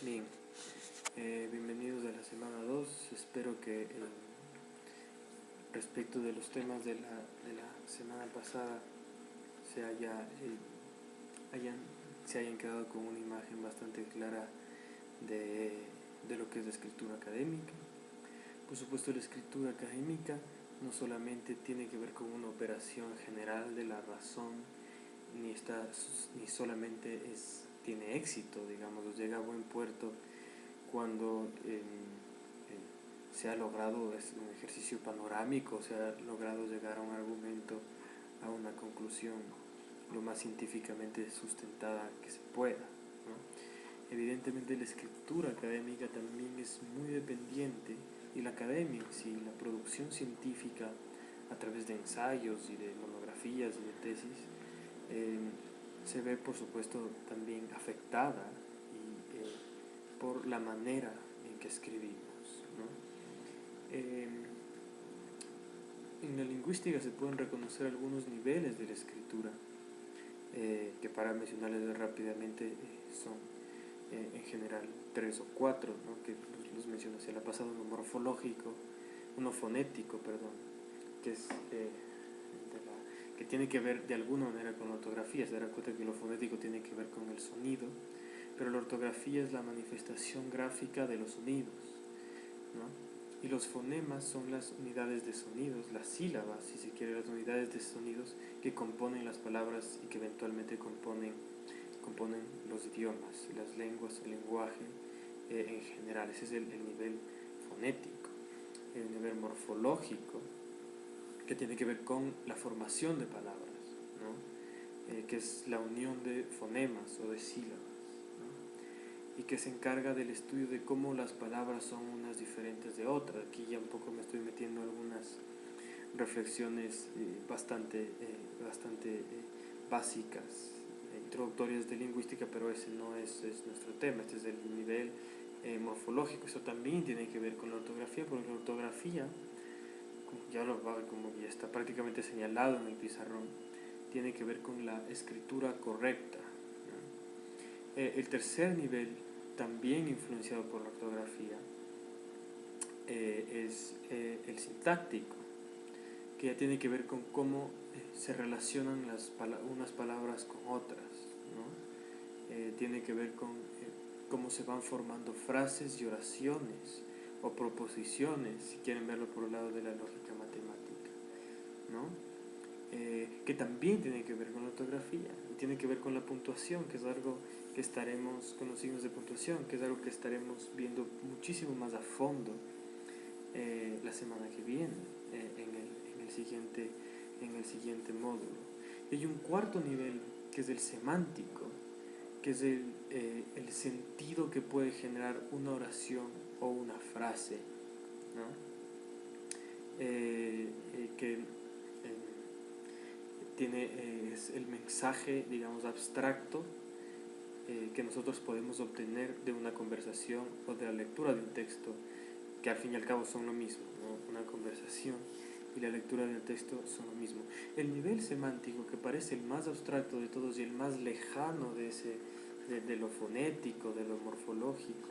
Bien, bienvenidos a la semana 2. Espero que respecto de los temas de la semana pasada se hayan quedado con una imagen bastante clara de lo que es la escritura académica. Por supuesto, la escritura académica no solamente tiene que ver con una operación general de la razón, ni solamente tiene éxito, digamos, llega a buen puerto cuando se ha logrado un ejercicio panorámico, se ha logrado llegar a un argumento, a una conclusión lo más científicamente sustentada que se pueda, ¿no? Evidentemente la escritura académica también es muy dependiente, y la academia en sí, la producción científica a través de ensayos y de monografías y de tesis, se ve por supuesto también afectada por la manera en que escribimos, ¿no? En la lingüística se pueden reconocer algunos niveles de la escritura, que para mencionarles rápidamente son en general 3 o 4, ¿no? Que los menciono hacia la pasada: uno morfológico, uno fonético, que es que tiene que ver de alguna manera con la ortografía. Se dará cuenta que lo fonético tiene que ver con el sonido, pero la ortografía es la manifestación gráfica de los sonidos, ¿no? Y los fonemas son las unidades de sonidos, las sílabas, si se quiere, las unidades de sonidos que componen las palabras y que eventualmente componen los idiomas, las lenguas, el lenguaje en general. Ese es el nivel fonético. El nivel morfológico, que tiene que ver con la formación de palabras, ¿no? Que es la unión de fonemas o de sílabas, ¿no? Y que se encarga del estudio de cómo las palabras son unas diferentes de otras. Aquí ya un poco me estoy metiendo en algunas reflexiones bastante básicas, introductorias de lingüística, pero ese no es nuestro tema. Este es el nivel morfológico. Eso también tiene que ver con la ortografía, porque la ortografía, como ya está prácticamente señalado en el pizarrón, tiene que ver con la escritura correcta, ¿no? El tercer nivel, también influenciado por la ortografía, es el sintáctico, que ya tiene que ver con cómo se relacionan unas palabras con otras, ¿no? Tiene que ver con cómo se van formando frases y oraciones o proposiciones, si quieren verlo por el lado de la lógica matemática, ¿no? Que también tiene que ver con la ortografía, y tiene que ver con la puntuación, que es algo que estaremos, con los signos de puntuación, que es algo que estaremos viendo muchísimo más a fondo la semana que viene, en el siguiente módulo. Y hay un cuarto nivel, que es el semántico, que es el sentido que puede generar una oración o una frase, ¿no? Que es el mensaje, digamos, abstracto que nosotros podemos obtener de una conversación o de la lectura de un texto, que al fin y al cabo son lo mismo, ¿no? Una conversación y la lectura del texto son lo mismo. El nivel semántico, que parece el más abstracto de todos y el más lejano de lo fonético, de lo morfológico,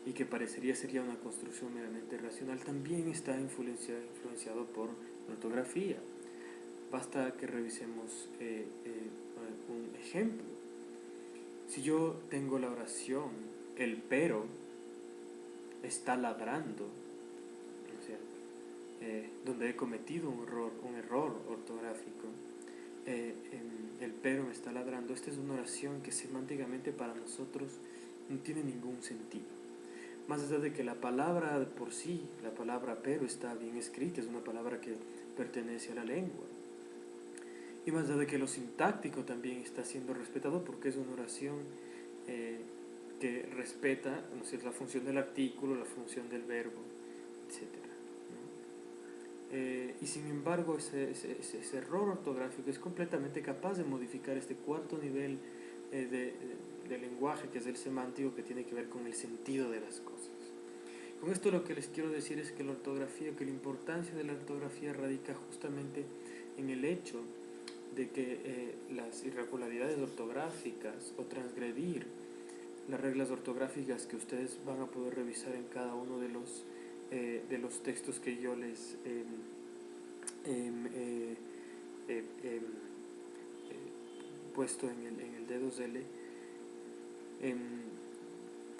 y que sería una construcción meramente racional, también está influenciado por la ortografía. Basta que revisemos un ejemplo. Si yo tengo la oración, el pero está ladrando, o sea, donde he cometido un error ortográfico, el pero me está ladrando, esta es una oración que semánticamente para nosotros no tiene ningún sentido. Más allá de que la palabra por sí, la palabra pero, está bien escrita, es una palabra que pertenece a la lengua. Y más allá de que lo sintáctico también está siendo respetado, porque es una oración que respeta, ¿no es cierto?, la función del artículo, la función del verbo, etc., ¿no? Y sin embargo ese error ortográfico es completamente capaz de modificar este cuarto nivel de lenguaje, que es el semántico, que tiene que ver con el sentido de las cosas. Con esto lo que les quiero decir es que la importancia de la ortografía radica justamente en el hecho de que las irregularidades ortográficas o transgredir las reglas ortográficas que ustedes van a poder revisar en cada uno de los textos que yo les puesto en el D2L,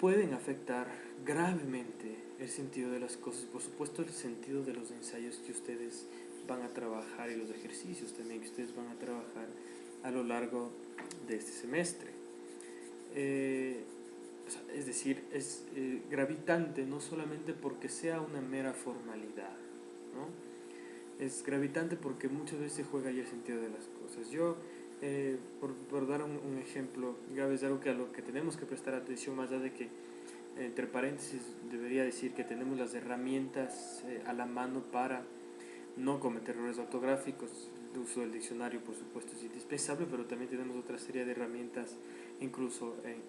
pueden afectar gravemente el sentido de las cosas, por supuesto el sentido de los ensayos que ustedes van a trabajar y los ejercicios también que ustedes van a trabajar a lo largo de este semestre. Es decir, es gravitante no solamente porque sea una mera formalidad, ¿no? Es gravitante porque muchas veces juega ahí el sentido de las cosas. Yo, por dar un ejemplo grave, es algo que a lo que tenemos que prestar atención, más allá de que, entre paréntesis, debería decir que tenemos las herramientas a la mano para no cometer errores ortográficos. El uso del diccionario, por supuesto, es indispensable, pero también tenemos otra serie de herramientas, incluso en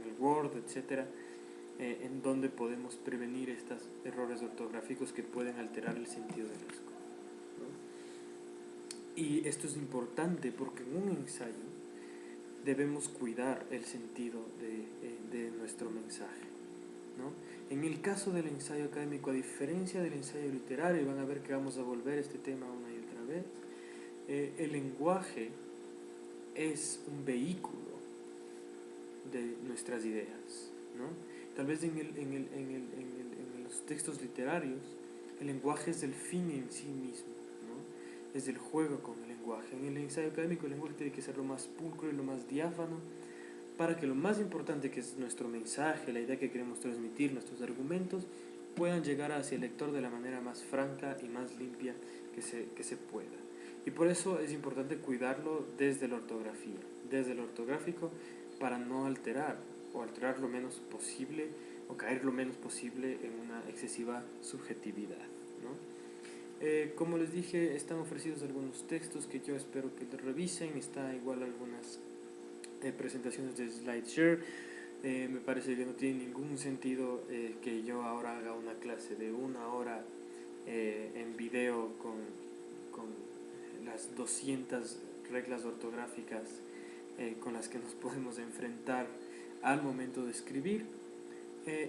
el Word, etcétera, en donde podemos prevenir estos errores ortográficos que pueden alterar el sentido de las cosas, ¿no? Y esto es importante porque en un ensayo debemos cuidar el sentido de nuestro mensaje, ¿no? En el caso del ensayo académico, a diferencia del ensayo literario, y van a ver que vamos a volver a este tema una y otra vez, el lenguaje es un vehículo de nuestras ideas, ¿no? Tal vez en los textos literarios el lenguaje es el fin en sí mismo, ¿no? Es el juego con el lenguaje. En el ensayo académico el lenguaje tiene que ser lo más pulcro y lo más diáfano para que lo más importante, que es nuestro mensaje, la idea que queremos transmitir, nuestros argumentos, puedan llegar hacia el lector de la manera más franca y más limpia que se pueda. Y por eso es importante cuidarlo desde la ortografía, desde lo ortográfico, para no alterar o alterar lo menos posible o caer lo menos posible en una excesiva subjetividad, ¿no? Como les dije, están ofrecidos algunos textos que yo espero que revisen. Está igual algunas presentaciones de SlideShare. Me parece que no tiene ningún sentido que yo ahora haga una clase de 1 hora en video con las 200 reglas ortográficas con las que nos podemos enfrentar al momento de escribir.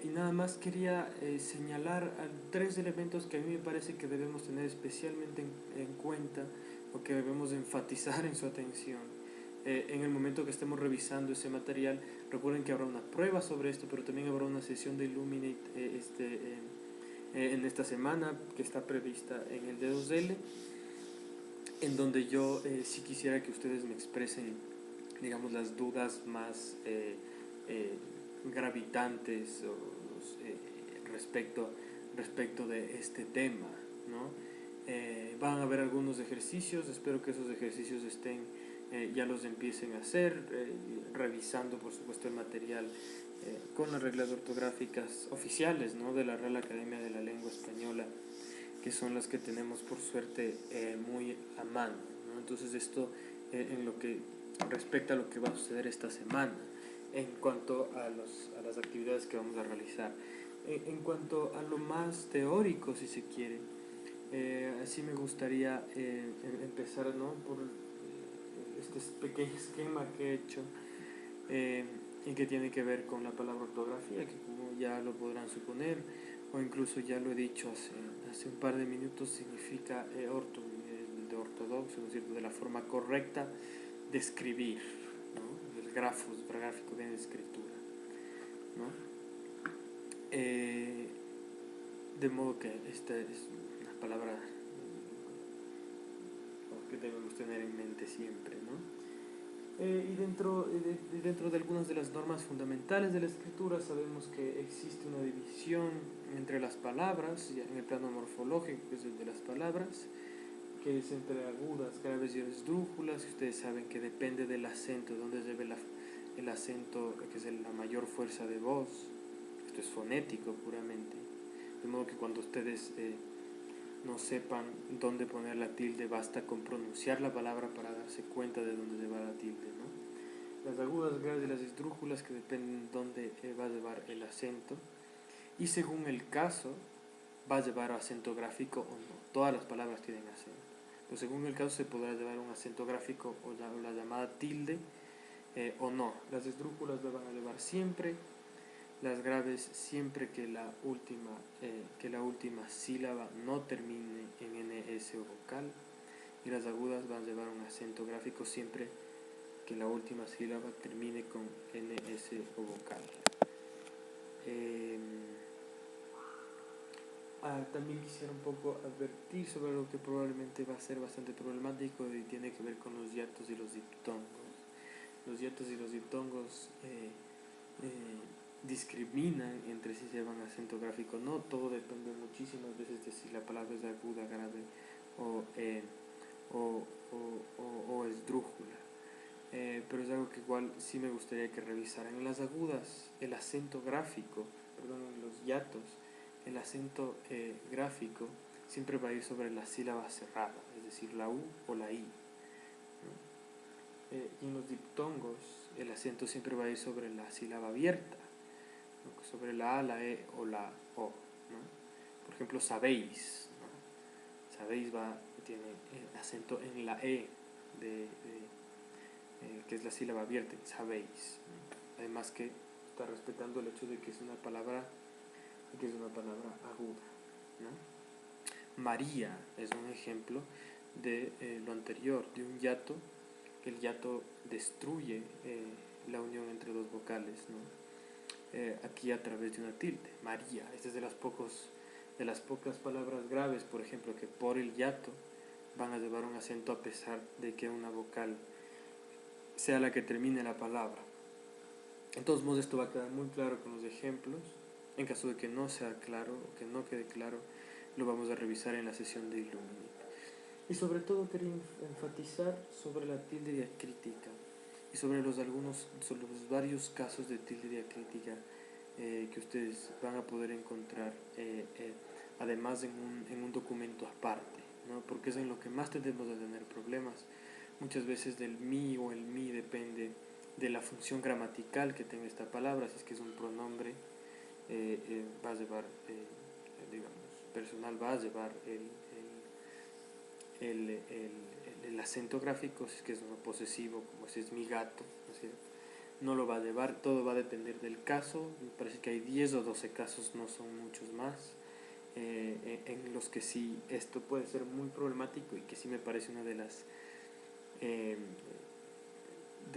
Y nada más quería señalar 3 elementos que a mí me parece que debemos tener especialmente en cuenta o que debemos enfatizar en su atención en el momento que estemos revisando ese material. Recuerden que habrá una prueba sobre esto, pero también habrá una sesión de Illuminate en esta semana que está prevista en el D2L, en donde yo sí quisiera que ustedes me expresen, digamos, las dudas más gravitantes respecto de este tema, ¿no? Van a haber algunos ejercicios, espero que esos ejercicios ya los empiecen a hacer, revisando por supuesto el material con las reglas ortográficas oficiales, ¿no?, de la Real Academia de la Lengua Española, que son las que tenemos por suerte muy a mano, ¿no? Entonces esto en lo que respecta a lo que va a suceder esta semana en cuanto a las actividades que vamos a realizar. En cuanto a lo más teórico, si se quiere, así me gustaría empezar, ¿no?, por este pequeño esquema que he hecho y que tiene que ver con la palabra ortografía, que como ya lo podrán suponer, o incluso ya lo he dicho hace un par de minutos, significa de ortodoxo, ¿no es cierto?, de la forma correcta de escribir, ¿no?, el gráfico de escritura, ¿no? De modo que esta es una palabra que debemos tener en mente siempre, ¿no? Y dentro de algunas de las normas fundamentales de la escritura sabemos que existe una división entre las palabras, en el plano morfológico, que es el de las palabras, que es entre agudas, graves y esdrújulas. Ustedes saben que depende del acento, donde se ve el acento, que es la mayor fuerza de voz. Esto es fonético puramente, de modo que cuando ustedes no sepan dónde poner la tilde, basta con pronunciar la palabra para darse cuenta de dónde se va la tilde, ¿no? Las agudas, graves y las esdrújulas, que dependen de dónde va a llevar el acento, y según el caso va a llevar acento gráfico o no. Todas las palabras tienen acento, pero según el caso se podrá llevar un acento gráfico o la llamada tilde o no. Las esdrújulas lo van a llevar siempre, las graves siempre que la última sílaba no termine en NS o vocal, y las agudas van a llevar un acento gráfico siempre que la última sílaba termine con NS o vocal. También quisiera un poco advertir sobre algo que probablemente va a ser bastante problemático y tiene que ver con los hiatos y los diptongos. Los hiatos y los diptongos discriminan entre si llevan acento gráfico o no. Todo depende muchísimas veces de si la palabra es aguda, grave o esdrújula. Pero es algo que igual sí me gustaría que revisaran. En las agudas, el acento gráfico, en los hiatos, el acento gráfico siempre va a ir sobre la sílaba cerrada, es decir, la U o la I, ¿no? Y en los diptongos, el acento siempre va a ir sobre la sílaba abierta, ¿no? Sobre la A, la E o la O, ¿no? Por ejemplo, sabéis, ¿no? Sabéis tiene acento en la E, que es la sílaba abierta, sabéis, ¿no? Además que está respetando el hecho de que es una palabra aguda, ¿no? María es un ejemplo de lo anterior, de un hiato. El hiato destruye la unión entre dos vocales, ¿no? Aquí a través de una tilde. María, esta es de las pocas palabras graves, por ejemplo, que por el hiato van a llevar un acento a pesar de que una vocal sea la que termine la palabra. De todos modos, esto va a quedar muy claro con los ejemplos. En caso de que no sea claro o que no quede claro, lo vamos a revisar en la sesión de Illumini. Y sobre todo quería enfatizar sobre la tilde diacrítica y sobre los varios casos de tilde diacrítica que ustedes van a poder encontrar además en un documento aparte, ¿no? Porque es en lo que más tendemos a tener problemas. Muchas veces del mi o el mi depende de la función gramatical que tenga esta palabra. Si es que es un pronombre, va a llevar, digamos, personal va a llevar el acento gráfico. Si es que es uno posesivo, como si es mi gato, ¿no es cierto? No lo va a llevar, todo va a depender del caso. Me parece que hay 10 o 12 casos, no son muchos más, en los que sí esto puede ser muy problemático y que sí me parece una de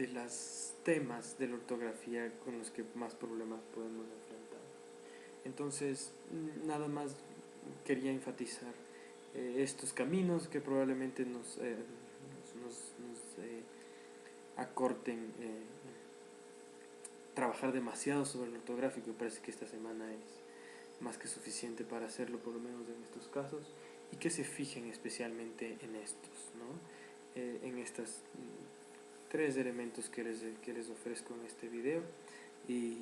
las temas de la ortografía con los que más problemas podemos enfrentar. Entonces, nada más quería enfatizar estos caminos que probablemente nos acorten trabajar demasiado sobre el ortográfico. Me parece que esta semana es más que suficiente para hacerlo, por lo menos en estos casos, y que se fijen especialmente en estos, ¿no? En estos 3 elementos que les ofrezco en este video, y